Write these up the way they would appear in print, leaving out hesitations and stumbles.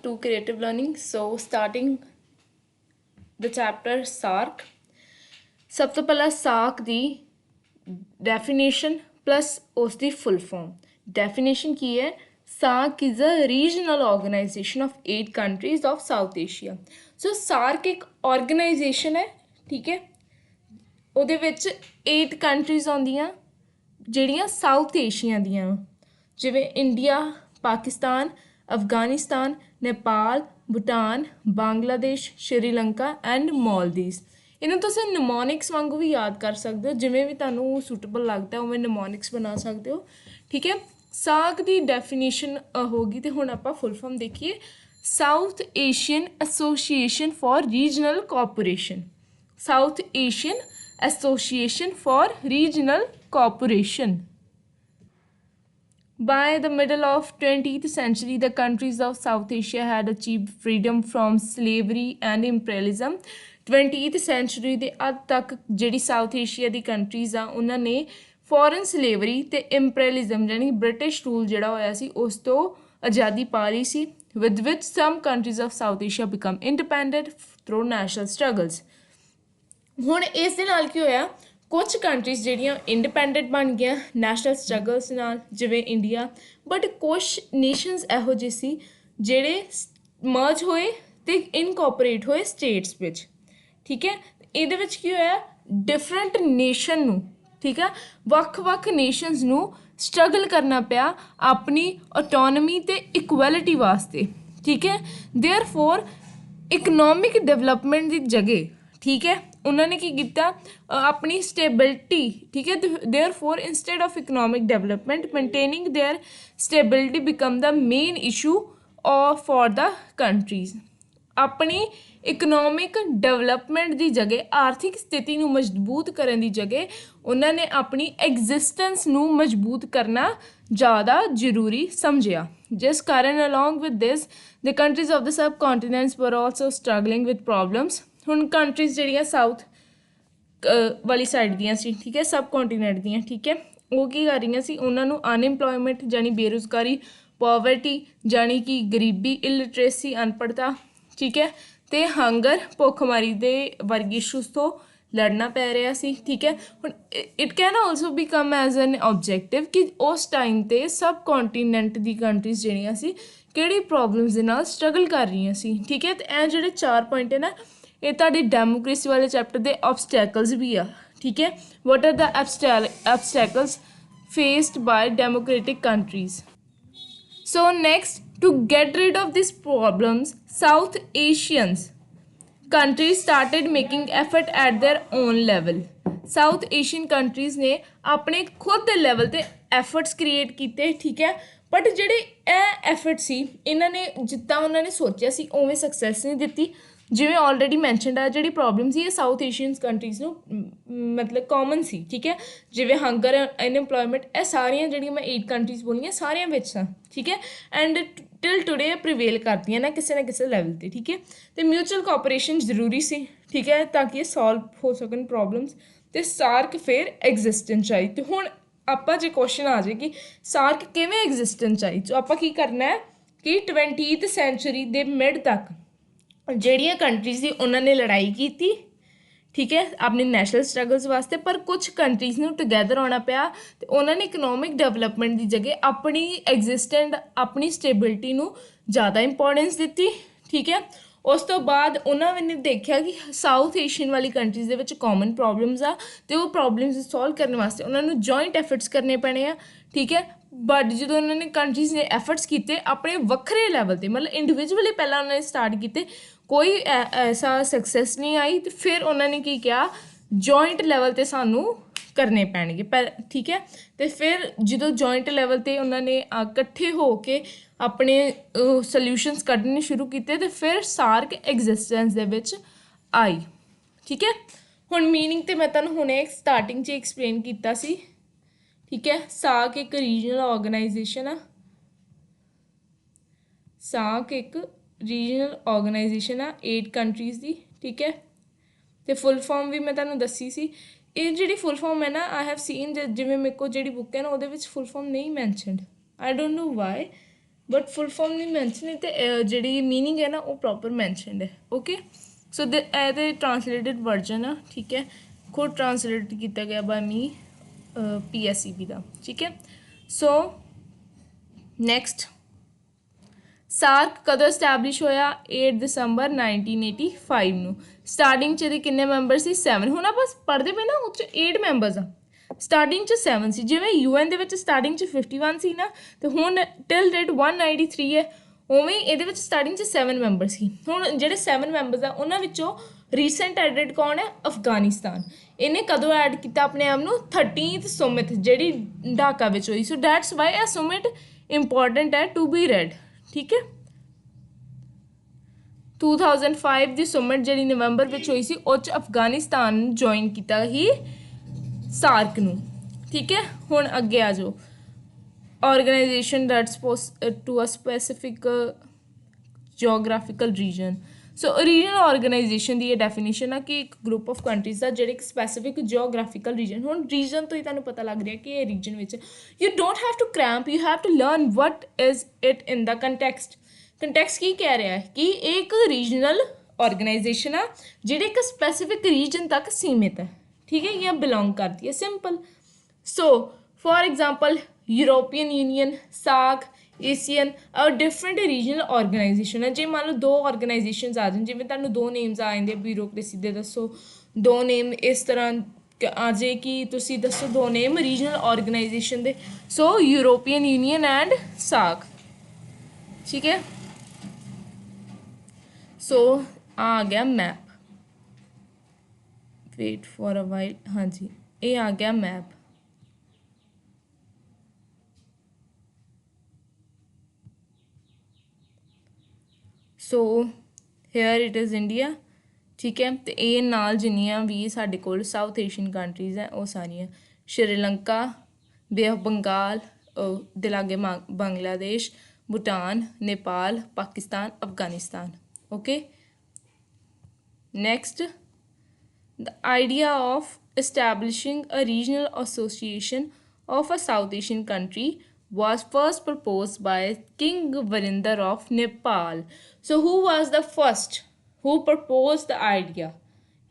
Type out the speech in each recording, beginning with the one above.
to creative learning. So starting the chapter SARC. सब तो पहला SARC दी definition plus उसकी full form. Definition की है SARC is a regional organization of 8 countries of South Asia. So SARC एक organization है, ठीक है, ਉਹਦੇ ਵਿੱਚ 8 ਕੰਟਰੀਜ਼ ਆਉਂਦੀਆਂ ਜਿਹੜੀਆਂ ਸਾਊਥ ਏਸ਼ੀਆ ਦੀਆਂ, ਜਿਵੇਂ India, Pakistan, Afghanistan, Nepal, Bhutan, Bangladesh, Sri Lanka and Maldives. ਇਹਨਾਂ ਤੁਸੀਂ ਨਿਮੋਨਿਕਸ ਵਾਂਗੂ ਵੀ ਯਾਦ ਕਰ ਸਕਦੇ ਹੋ, ਜਿਵੇਂ ਵੀ ਤੁਹਾਨੂੰ ਸੂਟੇਬਲ ਲੱਗਦਾ ਉਵੇਂ ਨਿਮੋਨਿਕਸ ਬਣਾ ਸਕਦੇ ਹੋ, ਠੀਕ ਹੈ। ਸਾਰਕ ਦੀ ਡੈਫੀਨੇਸ਼ਨ ਹੋ ਗਈ, ਅਤੇ ਹੁਣ ਆਪਾਂ ਫੁੱਲ ਫਾਰਮ ਦੇਖੀਏ। South Asian association for regional cooperation. South Asian Association for Regional Cooperation. By the middle of 20th century, the countries of South Asia had achieved freedom from slavery and imperialism. 20th century ਦੇ ਅੱਧ ਤੱਕ ਜਿਹੜੀ south Asia ਦੀ countries ਆ ਉਹਨਾਂ ਨੇ foreign slavery ਅਤੇ ਇੰਪੀਰੀਅਲਿਜ਼ਮ ਯਾਨੀ British rule ਜਿਹੜਾ ਹੋਇਆ ਸੀ ਉਸ ਤੋਂ ਆਜ਼ਾਦੀ ਪਾ ਲਈ ਸੀ। with which some countries of South Asia become independent through national struggles. ਹੁਣ ਇਸ ਦੇ ਨਾਲ ਕੀ ਹੋਇਆ, ਕੁਛ ਕੰਟਰੀਜ਼ ਜਿਹੜੀਆਂ ਇੰਡੀਪੈਂਡੈਂਟ ਬਣ ਗਈਆਂ ਨੈਸ਼ਨਲ ਸਟਰਗਲਸ ਨਾਲ, ਜਿਵੇਂ ਇੰਡੀਆ, ਬਟ ਕੁਛ ਨੇਸ਼ਨਸ ਇਹੋ ਜਿਹੇ ਸੀ ਜਿਹੜੇ ਮਰਜ ਹੋਏ ਅਤੇ ਇਨਕੋਪਰੇਟ ਹੋਏ ਸਟੇਟਸ ਵਿੱਚ, ਠੀਕ ਹੈ। ਇਹਦੇ ਵਿੱਚ ਕੀ ਹੋਇਆ, ਡਿਫਰੈਂਟ ਨੇਸ਼ਨ ਨੂੰ, ਠੀਕ ਹੈ, ਵੱਖ ਵੱਖ ਨੇਸ਼ਨਸ ਨੂੰ ਸਟਰਗਲ ਕਰਨਾ ਪਿਆ ਆਪਣੀ ਆਟੋਨਮੀ ਅਤੇ ਇਕੁਐਲਿਟੀ ਵਾਸਤੇ, ਠੀਕ ਹੈ। ਦੇਅਰ ਫੋਰ ਇਕਨੋਮਿਕ ਡਿਵੈਲਪਮੈਂਟ ਦੀ ਜਗ੍ਹਾ, ਠੀਕ ਹੈ, ਉਹਨਾਂ ਨੇ ਕੀ ਕੀਤਾ, ਆਪਣੀ ਸਟੇਬਿਲਿਟੀ, ਠੀਕ ਹੈ, therefore instead of economic development maintaining their stability become the main issue for the countries. ਆਪਣੀ ਇਕਨੋਮਿਕ ਡਿਵੈਲਪਮੈਂਟ ਦੀ ਜਗ੍ਹਾ, ਆਰਥਿਕ ਸਥਿਤੀ ਨੂੰ ਮਜ਼ਬੂਤ ਕਰਨ ਦੀ ਜਗ੍ਹਾ ਉਹਨਾਂ ਨੇ ਆਪਣੀ ਐਗਜ਼ਿਸਟੈਂਸ ਨੂੰ ਮਜ਼ਬੂਤ ਕਰਨਾ ਜ਼ਿਆਦਾ ਜ਼ਰੂਰੀ ਸਮਝਿਆ, ਜਿਸ ਕਾਰਨ along with this the countries of the subcontinents were also struggling with problems. ਹੁਣ ਕੰਟਰੀਜ਼ ਜਿਹੜੀਆਂ ਸਾਊਥ ਵਾਲੀ ਸਾਈਡ ਦੀਆਂ ਸੀ, ਠੀਕ ਹੈ, ਸਬ ਕੌਂਟੀਨੈਂਟ ਦੀਆਂ, ਠੀਕ ਹੈ, ਉਹ ਕੀ ਕਰ ਰਹੀਆਂ ਸੀ, ਉਹਨਾਂ ਨੂੰ ਅਨਇੰਪਲੋਇਮੈਂਟ ਜਾਣੀ ਬੇਰੁਜ਼ਗਾਰੀ, ਪੋਵਰਟੀ ਜਾਣੀ ਕਿ ਗਰੀਬੀ, ਇਲਿਟਰੇਸੀ ਅਨਪੜ੍ਹਤਾ, ਠੀਕ ਹੈ, ਅਤੇ ਹੰਗਰ ਭੁੱਖਮਾਰੀ ਦੇ ਵਰਗੇ ਇਸ਼ੂਜ਼ ਤੋਂ ਲੜਨਾ ਪੈ ਰਿਹਾ ਸੀ, ਠੀਕ ਹੈ। ਹੁਣ it can also become as an objective ਕਿ ਉਸ ਟਾਈਮ 'ਤੇ ਸਬ ਕੌਂਟੀਨੈਂਟ ਦੀ ਕੰਟਰੀਜ਼ ਜਿਹੜੀਆਂ ਸੀ ਕਿਹੜੀ ਪ੍ਰੋਬਲਮਸ ਦੇ ਨਾਲ ਸਟਰਗਲ ਕਰ ਰਹੀਆਂ ਸੀ, ਠੀਕ ਹੈ। ਅਤੇ ਇਹ ਜਿਹੜੇ 4 ਪੁਆਇੰਟ ਹੈ ਨਾ, ਇਹ ਤੁਹਾਡੇ ਡੈਮੋਕ੍ਰੇਸੀ ਵਾਲੇ ਚੈਪਟਰ ਦੇ ਆਬਸਟੈਕਲਸ ਵੀ ਆ, ਠੀਕ ਹੈ। What are the obstacles faced by democratic countries. So next, to get rid of this problems South Asians countries started making effort at their own level. South Asian countries ਨੇ ਆਪਣੇ ਖੁਦ ਦੇ level 'ਤੇ efforts create ਕੀਤੇ, ਠੀਕ ਹੈ, but ਜਿਹੜੇ ਇਹ ਐਫਰਟ ਸੀ ਇਹਨਾਂ ਨੇ ਜਿੱਦਾਂ ਉਹਨਾਂ ਨੇ ਸੋਚਿਆ ਸੀ ਉਵੇਂ ਸਕਸੈਸ ਨਹੀਂ ਦਿੱਤੀ। ਜਿਵੇਂ ਆਲਰੇਡੀ ਮੈਂਸ਼ਨਡ ਆ, ਜਿਹੜੀ ਪ੍ਰੋਬਲਮ ਸੀ ਇਹ ਸਾਊਥ ਏਸ਼ੀਅਨ ਕੰਟਰੀਜ਼ ਨੂੰ ਮਤਲਬ ਕਾਮਨ ਸੀ, ਠੀਕ ਹੈ, ਜਿਵੇਂ ਹੰਗਰ, ਅਨਇੰਪਲੋਇਮੈਂਟ, ਇਹ ਸਾਰੀਆਂ ਜਿਹੜੀਆਂ ਮੈਂ 8 ਕੰਟਰੀਜ਼ ਬੋਲੀਆਂ ਸਾਰਿਆਂ ਵਿੱਚ ਸਨ, ਠੀਕ ਹੈ, ਐਂਡ ਟਿਲ ਟੂਡੇ ਪ੍ਰੀਵੇਲ ਕਰਦੀਆਂ ਨਾ ਕਿਸੇ ਲੈਵਲ 'ਤੇ, ਠੀਕ ਹੈ। ਅਤੇ ਮਿਊਚੁਅਲ ਕੋਆਪਰੇਸ਼ਨ ਜ਼ਰੂਰੀ ਸੀ, ਠੀਕ ਹੈ, ਤਾਂ ਕਿ ਇਹ ਸੋਲਵ ਹੋ ਸਕਣ ਪ੍ਰੋਬਲਮਸ, ਅਤੇ ਸਾਰਕ ਫਿਰ ਐਗਜ਼ਿਸਟੈਂਸ ਆਈ। ਅਤੇ ਹੁਣ ਆਪਾਂ ਜੇ ਕੁਐਸਚਨ ਆ ਜਾਏ ਕਿ ਸਾਰਕ ਕਿਵੇਂ ਐਗਜ਼ਿਸਟੈਂਸ ਆਈ, ਸੋ ਆਪਾਂ ਕੀ ਕਰਨਾ ਹੈ ਕਿ 20th ਸੈਂਚੁਰੀ ਦੇ ਮਿਡ ਤੱਕ ਜਿਹੜੀਆਂ ਕੰਟਰੀਜ਼ ਸੀ ਉਹਨਾਂ ਨੇ ਲੜਾਈ ਕੀਤੀ, ਠੀਕ ਹੈ, ਆਪਣੇ ਨੈਸ਼ਨਲ ਸਟਰਗਲਸ ਵਾਸਤੇ, ਪਰ ਕੁਛ ਕੰਟਰੀਜ਼ ਨੂੰ ਟੁਗੈਦਰ ਆਉਣਾ ਪਿਆ ਅਤੇ ਉਹਨਾਂ ਨੇ ਇਕਨੋਮਿਕ ਡਿਵੈਲਪਮੈਂਟ ਦੀ ਜਗ੍ਹਾ ਆਪਣੀ ਐਗਜ਼ਿਸਟੈਂਟ, ਆਪਣੀ ਸਟੇਬਿਲਿਟੀ ਨੂੰ ਜ਼ਿਆਦਾ ਇੰਪੋਰਟੈਂਸ ਦਿੱਤੀ, ਠੀਕ ਹੈ। ਉਸ ਤੋਂ ਬਾਅਦ ਉਹਨਾਂ ਨੇ ਦੇਖਿਆ ਕਿ ਸਾਊਥ ਏਸ਼ੀਅਨ ਵਾਲੀ ਕੰਟਰੀਜ਼ ਦੇ ਵਿੱਚ ਕਾਮਨ ਪ੍ਰੋਬਲਮਸ ਆ ਅਤੇ ਉਹ ਪ੍ਰੋਬਲਮਸ ਸੋਲਵ ਕਰਨ ਵਾਸਤੇ ਉਹਨਾਂ ਨੂੰ ਜੁਆਇੰਟ ਐਫਰਟਸ ਕਰਨੇ ਪੈਣੇ ਆ, ਠੀਕ ਹੈ। ਬਟ ਜਦੋਂ ਉਹਨਾਂ ਨੇ ਕੰਟਰੀਜ਼ ਨੇ ਐਫਰਟਸ ਕੀਤੇ ਆਪਣੇ ਵੱਖਰੇ ਲੈਵਲ 'ਤੇ, ਮਤਲਬ ਇੰਡੀਵਿਜੂਅਲੀ ਪਹਿਲਾਂ ਉਹਨਾਂ ਨੇ ਸਟਾਰਟ ਕੀਤੇ, ਕੋਈ ਐਸਾ ਸਕਸੈਸ ਨਹੀਂ ਆਈ, ਅਤੇ ਫਿਰ ਉਹਨਾਂ ਨੇ ਕੀ ਕਿਹਾ, ਜੁਆਇੰਟ ਲੈਵਲ 'ਤੇ ਸਾਨੂੰ ਕਰਨੇ ਪੈਣਗੇ ਠੀਕ ਹੈ। ਅਤੇ ਫਿਰ ਜਦੋਂ ਜੁਆਇੰਟ ਲੈਵਲ 'ਤੇ ਉਹਨਾਂ ਨੇ ਇਕੱਠੇ ਹੋ ਕੇ ਆਪਣੇ ਸਲਿਊਸ਼ਨਸ ਕੱਢਣੇ ਸ਼ੁਰੂ ਕੀਤੇ ਅਤੇ ਫਿਰ ਸਾਰਕ ਐਗਜ਼ਿਸਟੈਂਸ ਦੇ ਵਿੱਚ ਆਈ, ਠੀਕ ਹੈ। ਹੁਣ ਮੀਨਿੰਗ ਤਾਂ ਮੈਂ ਤੁਹਾਨੂੰ ਹੁਣੇ ਸਟਾਰਟਿੰਗ 'ਚ ਐਕਸਪਲੇਨ ਕੀਤਾ ਸੀ, ਠੀਕ ਹੈ। ਸਾਰਕ ਇੱਕ ਰੀਜਨਲ ਆਰਗੇਨਾਈਜੇਸ਼ਨ ਆ, ਸਾਰਕ ਇੱਕ ਰੀਜਨਲ ਆਰਗੇਨਾਈਜੇਸ਼ਨ ਆ 8 ਕੰਟਰੀਜ਼ ਦੀ, ਠੀਕ ਹੈ। ਅਤੇ ਫੁੱਲ ਫਾਰਮ ਵੀ ਮੈਂ ਤੁਹਾਨੂੰ ਦੱਸੀ ਸੀ। ਇਹ ਜਿਹੜੀ ਫੁੱਲ ਫਾਰਮ ਹੈ ਨਾ, ਆਈ ਹੈਵ ਸੀਨ ਜਿਵੇਂ ਮੇਰੇ ਕੋਲ ਜਿਹੜੀ ਬੁੱਕ ਹੈ ਨਾ ਉਹਦੇ ਵਿੱਚ ਫੁੱਲ ਫਾਰਮ ਨਹੀਂ mentioned, I don't know why, but full form नहीं मैंशन है तो जी मीनिंग है ना वो प्रॉपर मैंशनड है okay so a translated version है ठीक है खुद ट्रांसलेट किया गया बाय मी PSEB का ठीक है सो नैक्सट सार्क कदों एस्टैबलिश होया 8 दिसंबर 1985 ਨੂੰ ਸਟਾਰਟਿੰਗ 'ਚ ਇਹਦੇ ਕਿੰਨੇ ਮੈਂਬਰ ਸੀ 7 ਹੁਣ ਆਪਾਂ ਪੜ੍ਹਦੇ ਪਏ ਨਾ ਉਹ 'ਚ 8 ਮੈਂਬਰਸ ਆ ਸਟਾਰਟਿੰਗ 'ਚ 7 ਸੀ ਜਿਵੇਂ UN ਦੇ ਵਿੱਚ ਸਟਾਰਟਿੰਗ 'ਚ 51 ਸੀ ਨਾ ਤੇ ਹੁਣ ਟਿਲ ਡੇਟ 193 ਹੈ ਉਵੇਂ ਇਹਦੇ ਵਿੱਚ ਸਟਾਰਟਿੰਗ 'ਚ 7 ਮੈਂਬਰ ਸੀ ਹੁਣ ਜਿਹੜੇ 7 ਮੈਂਬਰਸ ਆ ਉਹਨਾਂ ਵਿੱਚੋਂ ਰੀਸੈਂਟ ਐਡਿਡ ਕੌਣ ਹੈ ਅਫਗਾਨਿਸਤਾਨ ਇਹਨੇ ਕਦੋਂ ਐਡ ਕੀਤਾ ਆਪਣੇ ਆਪ ਨੂੰ 13th ਸੁਮਿਤ ਜਿਹੜੀ ਢਾਕਾ ਵਿੱਚ ਹੋਈ ਸੋ ਦੈਟਸ ਵਾਈ ਇਹ ਸੁਮਿਤ ਇੰਪੋਰਟੈਂਟ ਹੈ ਟੂ ਬੀ ਰੈਡ ठीक है 2005 ਦੀ ਸੁਮਿਟ ਜਿਹੜੀ ਨਵੰਬਰ ਵਿੱਚ ਹੋਈ ਸੀ ਉਹ 'ਚ ਅਫਗਾਨਿਸਤਾਨ ਨੂੰ ਜੁਆਇਨ ਕੀਤਾ ਹੀ ਸਾਰਕ ਨੂੰ ਠੀਕ ਹੈ ਹੁਣ ਅੱਗੇ ਆ ਜਾਓ organisation that's to a specific geographical region so regional organisation ਦੀ ਇਹ ਡੈਫੀਨੇਸ਼ਨ ਆ ਕਿ ਇੱਕ ਗਰੁੱਪ ਆਫ ਕੰਟਰੀਜ਼ ਦਾ ਜਿਹੜੇ ਇੱਕ ਸਪੈਸੀਫਿਕ ਜਿਓਗ੍ਰਾਫਿਕਲ ਰੀਜਨ ਹੁਣ ਰੀਜਨ ਤੋਂ ਹੀ ਤੁਹਾਨੂੰ ਪਤਾ ਲੱਗ ਰਿਹਾ ਕਿ ਇਹ ਰੀਜਨ ਵਿੱਚ you don't have to cram you have to learn what is it in the context ਕੀ ਕਹਿ ਰਿਹਾ ਹੈ ਕਿ ਇਹ ਇੱਕ ਰੀਜਨਲ ਆਰਗੇਨਾਈਜੇਸ਼ਨ ਆ ਜਿਹੜੇ ਇੱਕ ਸਪੈਸੀਫਿਕ ਰੀਜਨ ਤੱਕ ਸੀਮਿਤ ਹੈ ਠੀਕ ਹੈ ਜਾਂ ਬਿਲੋਂਗ ਕਰਦੀ ਹੈ simple so for example European Union SAARC ASEAN और डिफरेंट रीजनल ऑर्गेनाइजेशन है जे मान लो दो ऑर्गेनाइजेशन आ जाए जिमें तुहानूं दो नेम्स आ जाते ब्यूरोक्रेसी दे दसो दो नेम इस तरह आ जाए कि तुसी दसो दो नेम रीजनल ऑर्गेनाइजेशन दे so European Union and SAARC ठीक है सो आ गया map wait for a while हाँ जी ये आ गया map so here it is India ठीक है तो ये नाल जिन्नियां भी साडे कोल साउथ एशियन कंट्रीज़ है वो सारियां श्रीलंका बे ऑफ बंगाल दे लागे Bangladesh Bhutan Nepal Pakistan Afghanistan okay next the idea of establishing a regional association of a South Asian country was first proposed by King Virendra of Nepal. So who was the first who proposed the idea?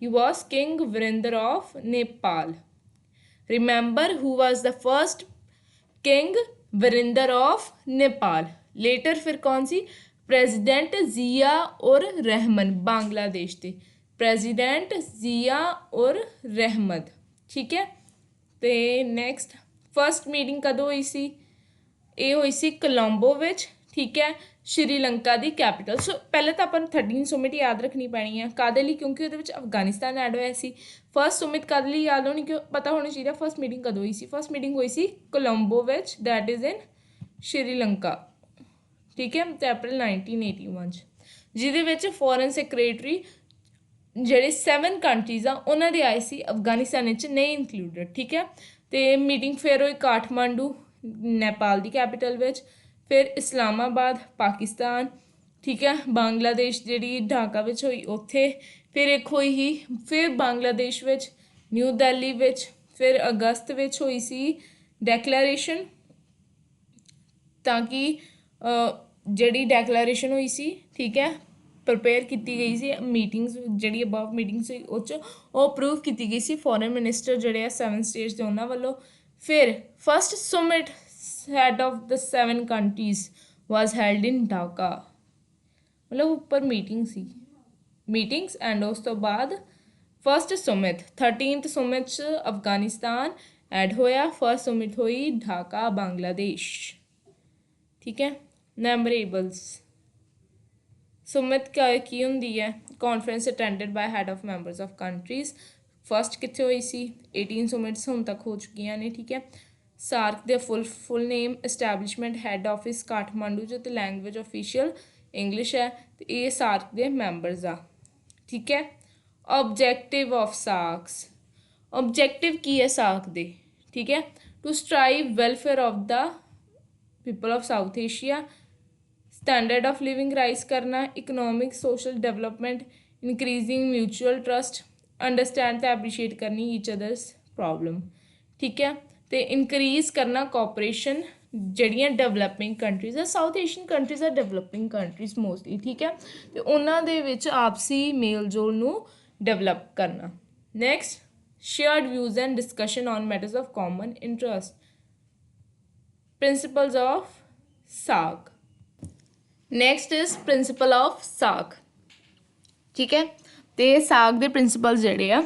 He was King Virendra of Nepal. Remember who was the first King Virendra of Nepal. Later फिर कौन सी president जिया और रहमान बांग्लादेश थे president जिया और रहमत ठीक है तो next first meeting कदों हुई सी ये हुई सी कोलंबो विच ठीक है श्रीलंका की कैपिटल सो पहले तो अपन 13 सुमिट याद रखनी पैनी है कादे लिए क्योंकि वो अफगानिस्तान ऐड होया सी फर्स्ट सुमिट कादे लिए याद होनी क्यों पता होना चाहिए फर्स्ट मीटिंग कदों हुई सी फर्स्ट मीटिंग हुई सी Colombo which that is in Sri Lanka ठीक है तो अप्रैल 1981 जिहदे विच फॉरन सैक्रटरी ਜਿਹੜੇ 7 ਕੰਟਰੀਜ਼ ਆ ਉਹਨਾਂ ਦੇ ਆਏ ਸੀ ਅਫਗਾਨਿਸਤਾਨ ਵਿੱਚ ਨਹੀਂ ਇਨਕਲੂਡਡ ਠੀਕ ਹੈ ਤੇ ਮੀਟਿੰਗ ਫਿਰ ਹੋਈ ਕਾਠਮਾਂਡੂ ਨੇਪਾਲ ਦੀ ਕੈਪੀਟਲ ਵਿੱਚ ਫਿਰ ਇਸਲਾਮਾਬਾਦ ਪਾਕਿਸਤਾਨ ਠੀਕ ਹੈ ਬੰਗਲਾਦੇਸ਼ ਜਿਹੜੀ ਢਾਕਾ ਵਿੱਚ ਹੋਈ ਉੱਥੇ ਫਿਰ ਇੱਕ ਹੋਈ ਹੀ ਫਿਰ ਬੰਗਲਾਦੇਸ਼ ਵਿੱਚ ਨਿਊ ਦਿੱਲੀ ਵਿੱਚ ਫਿਰ ਅਗਸਤ ਵਿੱਚ ਹੋਈ ਸੀ ਡੈਕਲੇਰੇਸ਼ਨ ਤਾਂ ਕਿ ਜਿਹੜੀ ਡੈਕਲੇਰੇਸ਼ਨ ਹੋਈ ਸੀ ਠੀਕ ਹੈ प्रिपेयर की गई सी मीटिंग्स जी अबव मीटिंग सी वो अप्रूव की गई सी फॉरन मिनिस्टर जोड़े 7 स्टेट्स के उन्होंने वालों फिर first Sumit head of the 7 countries was held in Dhaka मतलब ऊपर मीटिंग सी मीटिंग्स एंड उस तो बाद first Sumit 13th Sumit Afghanistan add होया फस्ट सुमिट हुई ढाका बांग्लादेश ठीक है मेमोरेबल्स सुमित की होंगी है conference attended by had of members of countries first कितने हुई सी 18 सुमिट्स हुण तक हो चुकी ने ठीक है सार्क दे full name establishment head office Kathmandu जो तो लैंग्वेज ऑफिशियल इंग्लिश है तो ये सार्क दे मैंबर्स आ ठीक है ऑब्जेक्टिव ऑफ सार्क्स ऑब्जेक्टिव की है सार्क दे ठीक है to strive welfare of the people of South Asia standard of living rise करना economic social development increasing mutual trust understand तो एप्रीशिएट करनी ईच अदर्स प्रॉब्लम ठीक है तो इनक्रीज करना कोऑपरेशन ਜਿਹੜੀਆਂ ਡਿਵੈਲਪਿੰਗ ਕੰਟਰੀਜ਼ ਆ, ਸਾਊਥ ਏਸ਼ੀਅਨ ਕੰਟਰੀਜ਼ ਆ ਡਿਵੈਲਪਿੰਗ ਕੰਟਰੀਜ਼ ਮੋਸਟਲੀ, ਠੀਕ ਹੈ, ਤੇ ਉਹਨਾਂ ਦੇ ਵਿੱਚ ਆਪਸੀ ਮੇਲ ਜੋਲ ਨੂੰ ਡਿਵੈਲਪ ਕਰਨਾ। Next, shared views and discussion on matters of common interest, principles of ਸਾਗ। ਨੈਕਸਟ ਇਜ਼ ਪ੍ਰਿੰਸੀਪਲ ਆਫ ਸਾਗ, ਠੀਕ ਹੈ, ਤੇ ਸਾਗ ਦੇ ਪ੍ਰਿੰਸੀਪਲ ਜਿਹੜੇ ਆ,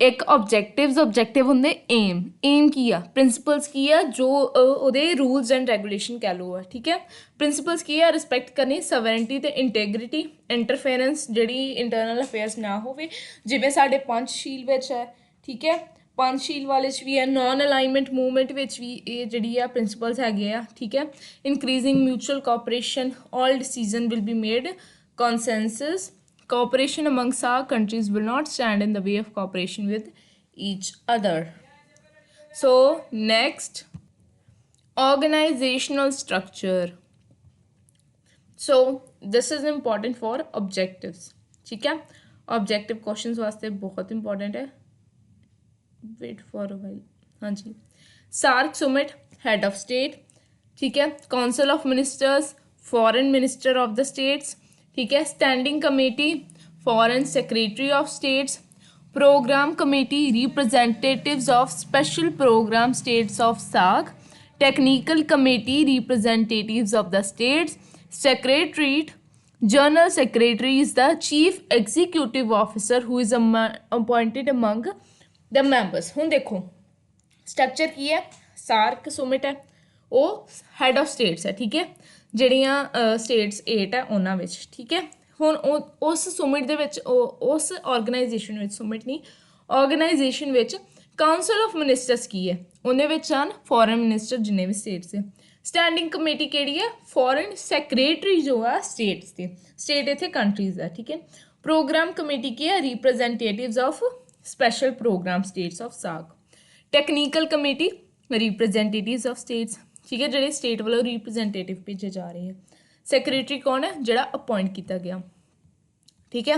ਇੱਕ ऑब्जेक्टिव ਹੁੰਦੇ ਏਮ ਕੀ ਆ, ਪ੍ਰਿੰਸੀਪਲਸ ਕੀ ਆ, ਜੋ ਉਹਦੇ ਰੂਲਸ ਐਂਡ ਰੈਗੂਲੇਸ਼ਨ ਕਹਿ ਲਓ ਆ, ਠੀਕ ਹੈ। ਪ੍ਰਿੰਸੀਪਲਸ ਕੀ ਆ, ਰਿਸਪੈਕਟ ਕਰਨੀ ਸਵਰਨਟੀ ਤੇ ਇੰਟੈਗਰਿਟੀ, ਇੰਟਰਫੇਰੈਂਸ ਜਿਹੜੀ ਇੰਟਰਨਲ ਅਫੇਅਰਸ ਨਾ ਹੋਵੇ, ਜਿਵੇਂ ਸਾਡੇ ਪੰਚਸ਼ੀਲ ਵਿੱਚ ਹੈ, ਠੀਕ ਹੈ, ਪੰਚਸ਼ੀਲ ਵਾਲੇ 'ਚ ਵੀ ਹੈ, ਨੋਨ ਅਲਾਈਨਮੈਂਟ ਮੂਵਮੈਂਟ ਵਿੱਚ ਵੀ ਇਹ ਜਿਹੜੀ ਆ ਪ੍ਰਿੰਸੀਪਲਸ ਹੈਗੇ ਆ, ਠੀਕ ਹੈ। Increasing mutual cooperation, all decision will be made consensus, cooperation among SAARC countries will not stand in the way of cooperation with each other. So next, organizational structure. So this is important for objectives, ठीक है, objective questions वास्ते बहुत important है। wait for a while, हाँ जी। SAARC summit, head of state, ठीक है, council of ministers, foreign minister of the states, ठीक है, standing committee, foreign secretary of states, programme committee, representatives of special programme states of साग, technical committee, representatives of the states, secretariat, general secretary is the chief executive officer who is appointed among the members. हुण देखो structure की है, SAARC Sumit है, वो had of states है, ठीक है, ਜਿਹੜੀਆਂ ਸਟੇਟਸ 8 ਹੈ ਉਹਨਾਂ ਵਿੱਚ, ਠੀਕ ਹੈ। ਹੁਣ ਉਸ ਸੁਮਿਟ ਦੇ ਵਿੱਚ ਉਸ ਆਰਗੇਨਾਈਜੇਸ਼ਨ ਵਿੱਚ, ਸੁਮਿਟ ਨਹੀਂ, ਆਰਗੇਨਾਈਜੇਸ਼ਨ ਵਿੱਚ ਕਾਊਂਸਲ ਆਫ ਮਿਨਿਸਟਰਸ ਕੀ ਹੈ, ਉਹਦੇ ਵਿੱਚ ਹਨ ਫੋਰਨ ਮਿਨਿਸਟਰ ਜਿੰਨੇ ਵੀ ਸਟੇਟਸ ਹੈ। ਸਟੈਂਡਿੰਗ ਕਮੇਟੀ ਕਿਹੜੀ ਹੈ, ਫੋਰਨ ਸੈਕਰੇਟਰੀ ਜੋ ਆ ਸਟੇਟਸ ਦੇ, ਸਟੇਟ ਇੱਥੇ ਕੰਟਰੀਜ਼ ਆ, ਠੀਕ ਹੈ। ਪ੍ਰੋਗਰਾਮ ਕਮੇਟੀ ਕੀ ਹੈ, representatives of special programme states of ਸਾਗ। Technical committee, representatives of states, ठीक है, ਜਿਹੜੇ ਸਟੇਟ ਵੱਲੋਂ ਰਿਪਰੈਜ਼ੈਂਟੇਟਿਵ ਭੇਜੇ ਜਾ ਰਹੇ ਹੈ। ਸੈਕਰੇਟਰੀ ਕੌਣ ਹੈ, ਜਿਹੜਾ ਅਪੋਇੰਟ ਕੀਤਾ ਗਿਆ, ਠੀਕ ਹੈ।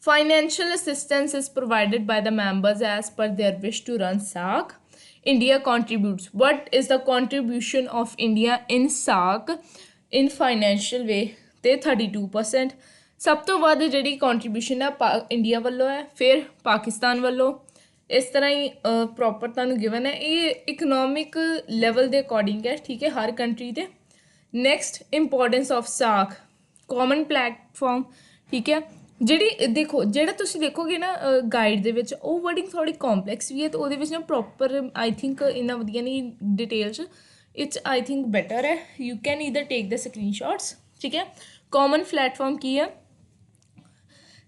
Financial assistance is provided ਬਾय the members as per their wish to run ਸਾਗ। India ਕੰਟਰੀਬਿਊਟਸ, what is the contribution of India ਇਨ ਸਾਗ ਇਨ ਫਾਈਨੈਂਸ਼ੀਅਲ ਵੇ, ਤੇ 32%। ਸਭ ਤੋਂ ਵੱਧ ਜਿਹੜੀ ਕੰਟਰੀਬਿਊਸ਼ਨ ਹੈ ਇੰਡੀਆ ਵੱਲੋਂ ਹੈ, ਫਿਰ ਪਾਕਿਸਤਾਨ ਵੱਲੋਂ, ਇਸ ਤਰ੍ਹਾਂ ਹੀ ਪ੍ਰੋਪਰ ਤੁਹਾਨੂੰ ਗਿਵਨ ਹੈ। ਇਹ ਇਕਨੋਮਿਕ ਲੈਵਲ ਦੇ ਅਕੋਰਡਿੰਗ ਹੈ, ਠੀਕ ਹੈ, ਹਰ ਕੰਟਰੀ ਦੇ। ਨੈਕਸਟ, ਇੰਪੋਰਟੈਂਸ ਆਫ ਸਾਗ, ਕਾਮਨ ਪਲੈਟਫਾਰਮ, ਠੀਕ ਹੈ। ਜਿਹੜੀ ਦੇਖੋ, ਜਿਹੜਾ ਤੁਸੀਂ ਦੇਖੋਗੇ ਨਾ ਗਾਈਡ ਦੇ ਵਿੱਚ, ਉਹ ਵਰਡਿੰਗ ਥੋੜ੍ਹੀ ਕੰਪਲੈਕਸ ਵੀ ਹੈ, ਅਤੇ ਉਹਦੇ ਵਿੱਚ ਨਾ ਪ੍ਰੋਪਰ ਆਈ ਥਿੰਕ ਇੰਨਾ ਵਧੀਆ ਨਹੀਂ ਡਿਟੇਲ 'ਚ, ਇਟਸ ਆਈ ਥਿੰਕ ਬੈਟਰ ਹੈ, you can either take the screen shots, ਠੀਕ ਹੈ। ਕਾਮਨ ਪਲੈਟਫਾਰਮ ਕੀ ਹੈ,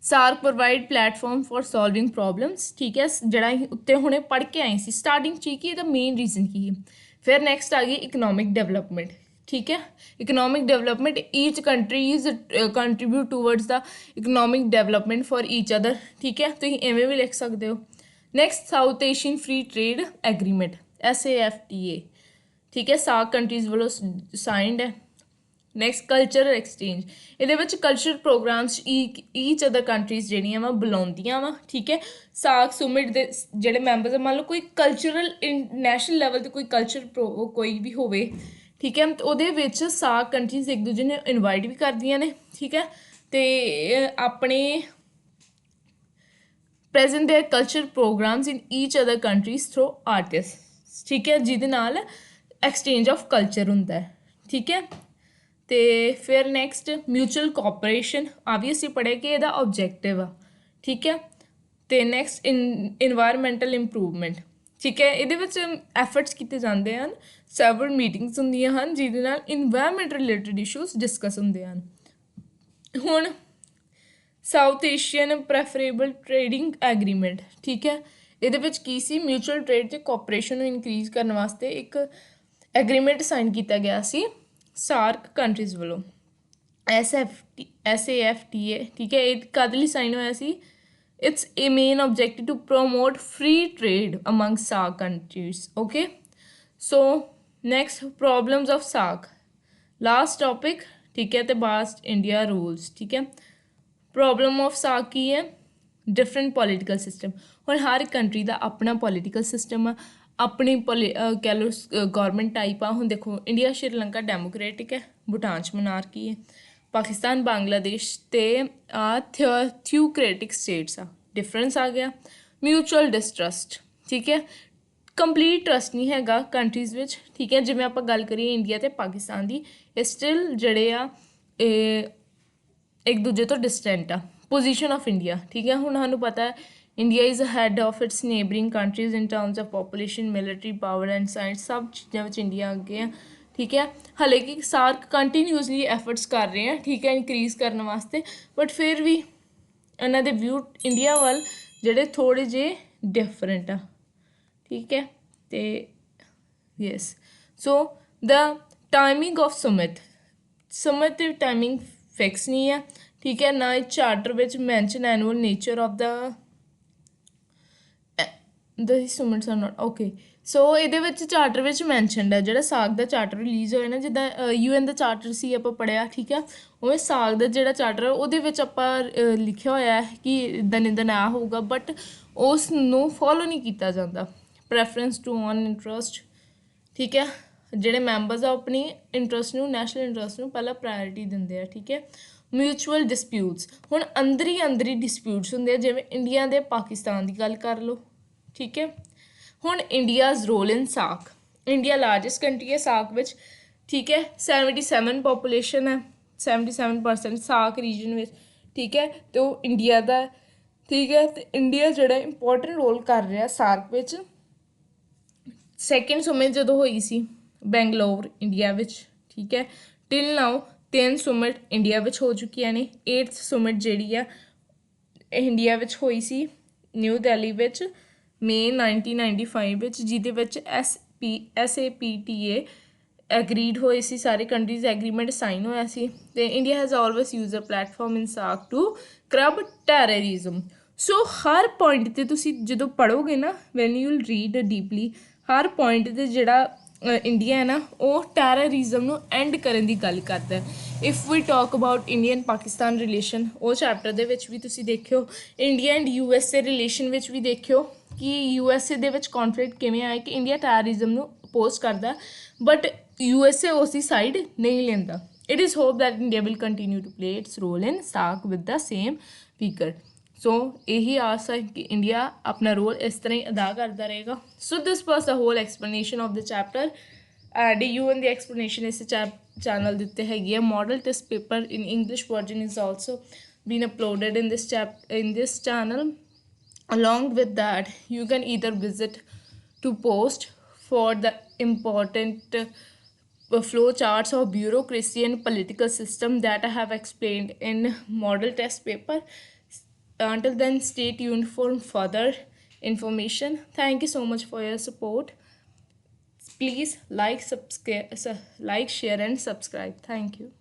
SAARC provide platform for solving problems, ਠੀਕ ਹੈ, ਜਿਹੜਾ ਅਸੀਂ ਉੱਤੇ ਹੁਣੇ ਪੜ੍ਹ ਕੇ ਆਏ ਸੀ ਸਟਾਰਟਿੰਗ 'ਚ ਕਿ ਇਹਦਾ ਮੇਨ ਰੀਜ਼ਨ ਕੀ ਹੈ। ਫਿਰ ਨੈਕਸਟ ਆ ਗਈ ਇਕਨੋਮਿਕ ਡਿਵੈਲਪਮੈਂਟ, ਠੀਕ ਹੈ। Economic development, each countries contribute towards the economic development for each other, ਠੀਕ ਹੈ, ਤੁਸੀਂ ਐਵੇਂ ਵੀ ਲਿਖ ਸਕਦੇ ਹੋ। Next, South Asian free trade agreement, SAFTA, ਠੀਕ ਹੈ, ਸਾਰਕ ਕੰਟਰੀਜ਼ ਵੱਲੋਂ ਸਾਈਨਡ ਹੈ। ਨੈਕਸਟ, ਕਲਚਰਲ ਐਕਸਚੇਂਜ, ਇਹਦੇ ਵਿੱਚ cultural programmes each other countries ਜਿਹੜੀਆਂ ਵਾ ਬੁਲਾਉਂਦੀਆਂ ਵਾ, ਠੀਕ ਹੈ। ਸਾਰਕ ਸੁਮਿਟ ਦੇ ਜਿਹੜੇ ਮੈਂਬਰਸ ਆ, ਮੰਨ ਲਓ ਕੋਈ ਕਲਚਰਲ ਨੈਸ਼ਨਲ ਲੈਵਲ 'ਤੇ ਕੋਈ ਕਲਚਰ ਕੋਈ ਵੀ ਹੋਵੇ, ਠੀਕ ਹੈ, ਉਹਦੇ ਵਿੱਚ ਸਾਰਕ ਕੰਟਰੀਜ਼ ਇੱਕ ਦੂਜੇ ਨੂੰ ਇਨਵਾਈਟ ਵੀ ਕਰਦੀਆਂ ਨੇ, ਠੀਕ ਹੈ, ਅਤੇ ਆਪਣੇ present their culture programs in each other countries through artist, ਠੀਕ ਹੈ, ਜਿਹਦੇ ਨਾਲ ਐਕਸਚੇਂਜ ਆਫ ਕਲਚਰ ਹੁੰਦਾ ਹੈ, ਠੀਕ ਹੈ। ਅਤੇ ਫਿਰ ਨੈਕਸਟ, ਮਿਊਚੁਅਲ ਕੋਆਪਰੇਸ਼ਨ, ਆ ਵੀ ਅਸੀਂ ਪੜ੍ਹਿਆ ਕਿ ਇਹਦਾ ਓਬਜੈਕਟਿਵ ਆ, ਠੀਕ ਹੈ। ਅਤੇ ਨੈਕਸਟ, ਇਨਵਾਇਰਮੈਂਟਲ ਇੰਪਰੂਵਮੈਂਟ, ਠੀਕ ਹੈ, ਇਹਦੇ ਵਿੱਚ ਐਫਰਟਸ ਕੀਤੇ ਜਾਂਦੇ ਹਨ, ਸੈਵਰਲ ਮੀਟਿੰਗਸ ਹੁੰਦੀਆਂ ਹਨ ਜਿਹਦੇ ਨਾਲ ਇਨਵਾਇਰਮੈਂਟ ਰਿਲੇਟਡ ਇਸ਼ੂਜ਼ ਡਿਸਕਸ ਹੁੰਦੇ ਹਨ। ਹੁਣ South Asian preferable trading agreement, ਠੀਕ ਹੈ, ਇਹਦੇ ਵਿੱਚ ਕੀ ਸੀ, ਮਿਊਚੁਅਲ ਟ੍ਰੇਡ 'ਚ ਕੋਆਪਰੇਸ਼ਨ ਨੂੰ ਇਨਕਰੀਜ਼ ਕਰਨ ਵਾਸਤੇ ਇੱਕ ਐਗਰੀਮੈਂਟ ਸਾਈਨ ਕੀਤਾ ਗਿਆ ਸੀ ਸਾਰਕ ਕੰਟਰੀਜ਼ ਵੱਲੋਂ, SAFTA, ਠੀਕ ਹੈ। ਇਹ ਕਦ ਲਈ ਸਾਈਨ ਹੋਇਆ ਸੀ, it's a main objective to promote free trade among SAARC countries, okay. So next, problems of SAARC, last topic, ਠੀਕ ਹੈ, ਅਤੇ ਬਾਸਟ ਇੰਡੀਆ ਰੂਲਸ, ਠੀਕ ਹੈ। ਪ੍ਰੋਬਲਮ ਆਫ ਸਾਰਕ ਕੀ ਹੈ, ਡਿਫਰੈਂਟ ਪੋਲੀਟੀਕਲ ਸਿਸਟਮ। ਹੁਣ ਹਰ ਕੰਟਰੀ ਦਾ ਆਪਣਾ ਪੋਲੀਟੀਕਲ ਸਿਸਟਮ ਆ, ਆਪਣੀ ਕਹਿ ਲਓ ਗੌਰਮੈਂਟ ਟਾਈਪ ਆ। ਹੁਣ ਦੇਖੋ ਇੰਡੀਆ ਸ਼੍ਰੀਲੰਕਾ ਡੈਮੋਕ੍ਰੇਟਿਕ ਹੈ, ਭੂਟਾਨ 'ਚ ਮਨਾਰਕੀ ਹੈ, ਪਾਕਿਸਤਾਨ ਬਾਂਗਲਾਦੇਸ਼ ਤੇ ਥਿਓਕ੍ਰੇਟਿਕ ਸਟੇਟਸ ਆ। ਡਿਫਰੈਂਸ ਆ ਗਿਆ ਮਿਊਚੁਅਲ ਡਿਸਟਰਸਟ, ਠੀਕ ਹੈ, ਕੰਪਲੀਟ ਟਰਸਟ ਨਹੀਂ ਹੈਗਾ ਕੰਟਰੀਜ਼ ਵਿੱਚ, ਠੀਕ ਹੈ। ਜਿਵੇਂ ਆਪਾਂ ਗੱਲ ਕਰੀਏ ਇੰਡੀਆ ਅਤੇ ਪਾਕਿਸਤਾਨ ਦੀ, ਇਹ ਸਟਿਲ ਜਿਹੜੇ ਆ ਇਹ ਇੱਕ ਦੂਜੇ ਤੋਂ ਡਿਸਟੈਂਟ ਆ। ਪੋਜੀਸ਼ਨ ਆਫ ਇੰਡੀਆ, ਠੀਕ ਹੈ, ਹੁਣ ਸਾਨੂੰ ਪਤਾ India is head of its neighbouring countries in terms of population, military power and science, ਸਭ ਚੀਜ਼ਾਂ ਵਿੱਚ ਇੰਡੀਆ ਅੱਗੇ ਆ, ਠੀਕ ਹੈ। ਹਾਲੇ ਕਿ ਸਾਰਕ ਕੰਟੀਨਿਊਸਲੀ ਐਫਰਟਸ ਕਰ ਰਹੇ ਆ, ਠੀਕ ਹੈ, ਇਨਕਰੀਜ਼ ਕਰਨ ਵਾਸਤੇ, ਬਟ ਫਿਰ ਵੀ ਇਹਨਾਂ ਦੇ ਵਿਊ ਇੰਡੀਆ ਵੱਲ ਜਿਹੜੇ ਥੋੜ੍ਹੇ ਜਿਹੇ ਡਿਫਰੈਂਟ ਆ, ਠੀਕ ਹੈ। ਤੇ yes, so the timing of summit ਦੀ ਟਾਈਮਿੰਗ ਫਿਕਸ ਨਹੀਂ ਹੈ, ਠੀਕ ਹੈ। ਨਾ ਇਹ ਚਾਰਟਰ ਵਿੱਚ mention annual nature of the summits are not okay. So ਇਹਦੇ ਵਿੱਚ ਚਾਰਟਰ ਵਿੱਚ ਮੈਂਸ਼ਨਡ ਹੈ ਜਿਹੜਾ ਸਾਗ ਦਾ ਚਾਰਟਰ ਰਿਲੀਜ਼ ਹੋਇਆ ਨਾ, ਜਿੱਦਾਂ UN ਦਾ ਚਾਰਟਰ ਸੀ ਆਪਾਂ ਪੜ੍ਹਿਆ, ਠੀਕ ਹੈ, ਉਵੇਂ ਸਾਗ ਦਾ ਜਿਹੜਾ ਚਾਰਟਰ ਉਹਦੇ ਵਿੱਚ ਆਪਾਂ ਲਿਖਿਆ ਹੋਇਆ ਹੈ ਕਿ ਇੱਦਾਂ ਆ ਹੋਊਗਾ, ਬਟ ਉਸ ਨੂੰ ਫੋਲੋ ਨਹੀਂ ਕੀਤਾ ਜਾਂਦਾ। ਪ੍ਰੈਫਰੈਂਸ ਟੂ ਔਨ ਇੰਟਰਸਟ, ਠੀਕ ਹੈ, ਜਿਹੜੇ ਮੈਂਬਰਸ ਆ ਆਪਣੀ ਇੰਟਰਸਟ ਨੂੰ, ਨੈਸ਼ਨਲ ਇੰਟਰਸਟ ਨੂੰ ਪਹਿਲਾਂ ਪ੍ਰਾਇੋਰਟੀ ਦਿੰਦੇ ਆ, ਠੀਕ ਹੈ। ਮਿਊਚੁਅਲ ਡਿਸਪਿਊਟਸ, ਹੁਣ ਅੰਦਰ ਹੀ ਡਿਸਪਿਊਟਸ ਹੁੰਦੇ ਆ, ਜਿਵੇਂ ਇੰਡੀਆ ਦੇ ਪਾਕਿਸਤਾਨ ਦੀ ਗੱਲ ਕਰ ਲਓ, ਠੀਕ ਹੈ। ਹੁਣ ਇੰਡੀਆਜ਼ ਰੋਲ ਇਨ ਸਾਕ, ਇੰਡੀਆ ਲਾਰਜੈਸਟ ਕੰਟਰੀ ਹੈ ਸਾਕ ਵਿੱਚ, ਠੀਕ ਹੈ, 77 ਪੋਪੂਲੇਸ਼ਨ ਹੈ, 77% ਸਾਕ ਰੀਜਨ ਵਿੱਚ, ਠੀਕ ਹੈ, ਅਤੇ ਉਹ ਇੰਡੀਆ ਦਾ, ਠੀਕ ਹੈ। ਅਤੇ ਇੰਡੀਆ ਜਿਹੜਾ ਇੰਪੋਰਟੈਂਟ ਰੋਲ ਕਰ ਰਿਹਾ ਸਾਰਕ ਵਿੱਚ। ਸੈਕਿੰਡ ਸੁਮਿਟ ਜਦੋਂ ਹੋਈ ਸੀ ਬੈਂਗਲੋਰ ਇੰਡੀਆ ਵਿੱਚ, ਠੀਕ ਹੈ, ਟਿਲ ਨਾਓ 3 ਸੁਮਿਟ ਇੰਡੀਆ ਵਿੱਚ ਹੋ ਚੁੱਕੀਆਂ ਨੇ। 8th ਸੁਮਿਟ ਜਿਹੜੀ ਆ ਇੰਡੀਆ ਵਿੱਚ ਹੋਈ ਸੀ ਨਿਊ ਦਿੱਲੀ ਵਿੱਚ May 1995 ਵਿੱਚ, ਜਿਹਦੇ ਵਿੱਚ SAPTA ਐਗਰੀਡ ਹੋਏ ਸੀ, ਸਾਰੇ ਕੰਟਰੀਜ਼ ਐਗਰੀਮੈਂਟ ਸਾਈਨ ਹੋਇਆ ਸੀ। ਅਤੇ India has always use a platform in ਸਾਕ ਟੂ ਕਰਬ ਟੈਰਰਿਜ਼ਮ। ਸੋ ਹਰ ਪੁਆਇੰਟ 'ਤੇ ਤੁਸੀਂ ਜਦੋਂ ਪੜ੍ਹੋਗੇ ਨਾ, when you will read deeply, ਹਰ ਪੁਆਇੰਟ 'ਤੇ ਜਿਹੜਾ ਇੰਡੀਆ ਹੈ ਨਾ, ਉਹ ਟੈਰਰਿਜ਼ਮ ਨੂੰ ਐਂਡ ਕਰਨ ਦੀ ਗੱਲ ਕਰਦਾ। If we talk about India and Pakistan relation, ਉਹ ਚੈਪਟਰ ਦੇ ਵਿੱਚ ਵੀ ਤੁਸੀਂ ਦੇਖਿਓ। ਇੰਡੀਆ ਐਂਡ USA ਰਿਲੇਸ਼ਨ ਵਿੱਚ ਵੀ ਦੇਖਿਓ ਕਿ USA ਦੇ ਵਿੱਚ ਕੌਨਫਲਿਕਟ ਕਿਵੇਂ ਆਇਆ, ਕਿ ਇੰਡੀਆ ਟੈਰਰਿਜ਼ਮ ਨੂੰ ਅਪੋਜ਼ ਕਰਦਾ, ਬਟ USA ਉਸ ਦੀ ਸਾਈਡ ਨਹੀਂ ਲੈਂਦਾ। It is hope that India will continue to play its role in ਸਾਕ with the same vigour. So ਇਹੀ ਆਸ ਹੈ ਕਿ ਇੰਡੀਆ ਆਪਣਾ ਰੋਲ ਇਸ ਤਰ੍ਹਾਂ ਹੀ ਅਦਾ ਕਰਦਾ ਰਹੇਗਾ। So this was the whole explanation of the chapter. DUN ਦੀ ਐਕਸਪਲੇਨੇਸ਼ਨ ਇਸ ਚੈਨਲ ਦੇ ਉੱਤੇ ਹੈਗੀ ਹੈ। Model test paper in English version is also been uploaded in this channel. Along with that, you can either visit to post for the important flow charts of bureaucracy and political system that I have explained in model test paper. Until then, stay tuned for further information. Thank you so much for your support. Please like, share and subscribe. Thank you.